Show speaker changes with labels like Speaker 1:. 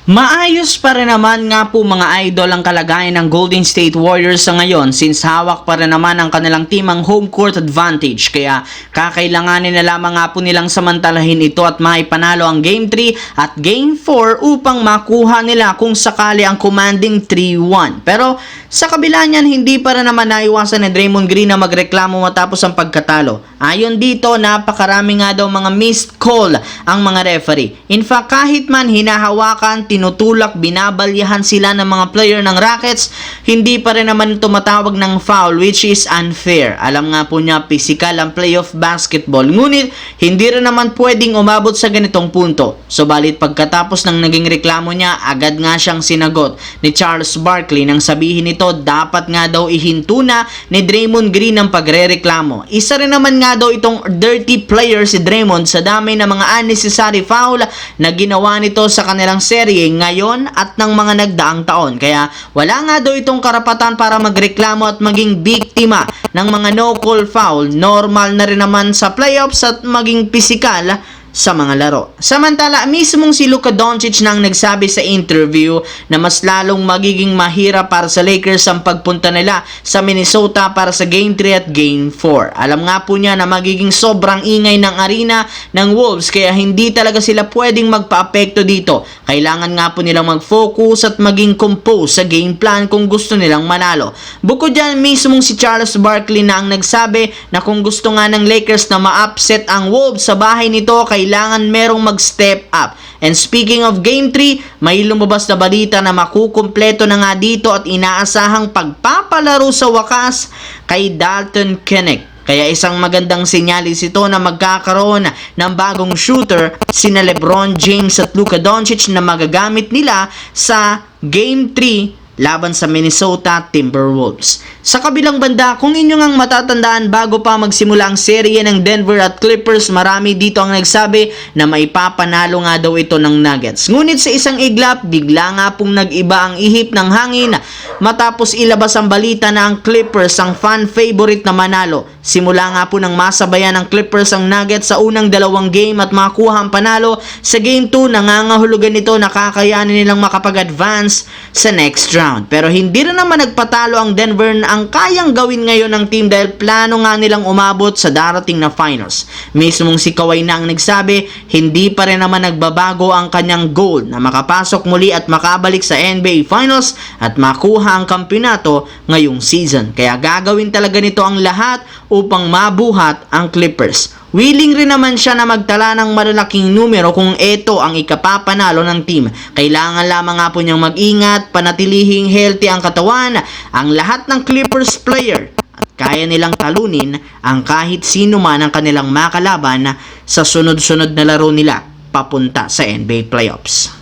Speaker 1: Maayos pa rin naman nga po mga idol ang kalagayan ng Golden State Warriors sa ngayon since hawak pa rin naman ang kanilang team ang home court advantage, kaya kakailanganin na lamang nga po nilang samantalahin ito at maipanalo ang Game 3 at Game 4 upang makuha nila kung sakali ang commanding 3-1. Pero sa kabila niyan, hindi pa rin naman naiwasan ni Draymond Green na magreklamo matapos ang pagkatalo. Ayon dito, napakarami nga daw mga missed call ang mga referee. In fact, kahit man hinahawakan, tinutulak, binabalyahan sila ng mga player ng Rockets, hindi pa rin naman tumatawag ng foul, which is unfair. Alam nga po niya, physical ang playoff basketball. Ngunit, hindi rin naman pwedeng umabot sa ganitong punto. Subalit pagkatapos ng naging reklamo niya, agad nga siyang sinagot ni Charles Barkley nang sabihin nito, dapat nga daw ihinto na ni Draymond Green ang pagrereklamo. Isa rin naman nga daw itong dirty player si Draymond sa dami ng mga unnecessary foul na ginawa nito sa kanilang serye ngayon at ng mga nagdaang taon. Kaya wala nga daw itong karapatan para magreklamo at maging biktima ng mga no-call foul. Normal na rin naman sa playoffs at maging pisikal sa mga laro. Samantala, mismong si Luka Doncic nang nagsabi sa interview na mas lalong magiging mahirap para sa Lakers ang pagpunta nila sa Minnesota para sa Game 3 at Game 4. Alam nga po niya na magiging sobrang ingay ng arena ng Wolves, kaya hindi talaga sila pwedeng magpa-apekto dito. Kailangan nga po nilang mag-focus at maging compose sa game plan kung gusto nilang manalo. Bukod dyan, mismong si Charles Barkley na ang nagsabi na kung gusto nga ng Lakers na ma-upset ang Wolves sa bahay nito, kailangan merong mag-step up. And speaking of Game 3, may lumabas na balita na makukumpleto na nga dito at inaasahang pagpapalaro sa wakas kay Dalton Knecht. Kaya isang magandang senyalis ito na magkakaroon ng bagong shooter sina LeBron James at Luka Doncic na magagamit nila sa Game 3 laban sa Minnesota Timberwolves. Sa kabilang banda, kung inyo ngang matatandaan bago pa magsimula ang serye ng Denver at Clippers, marami dito ang nagsabi na maipapanalo nga daw ito ng Nuggets. Ngunit sa isang iglap, bigla nga pong nag-iba ang ihip ng hangin matapos ilabas ang balita na ang Clippers ang fan favorite na manalo. Simula nga po nang masabayan ng Clippers ang Nuggets sa unang dalawang game at makuha ang panalo sa Game 2, nangangahulugan nito na kakayanin nilang makapag-advance sa next round. Pero hindi rin naman nagpatalo ang Denver na ang kayang gawin ngayon ng team dahil plano nga nilang umabot sa darating na finals. Mismong si Kawhi na ang nagsabi, hindi pa rin naman nagbabago ang kanyang goal na makapasok muli at makabalik sa NBA Finals at makuha ang kampeonato ngayong season. Kaya gagawin talaga nito ang lahat upang mabuhat ang Clippers. Willing rin naman siya na magtala ng malalaking numero kung ito ang ikapapanalo ng team. Kailangan lamang nga po niyang mag-ingat, panatilihing healthy ang katawan, ang lahat ng Clippers player at kaya nilang talunin ang kahit sino man ang kanilang makalaban sa sunod-sunod na laro nila papunta sa NBA playoffs.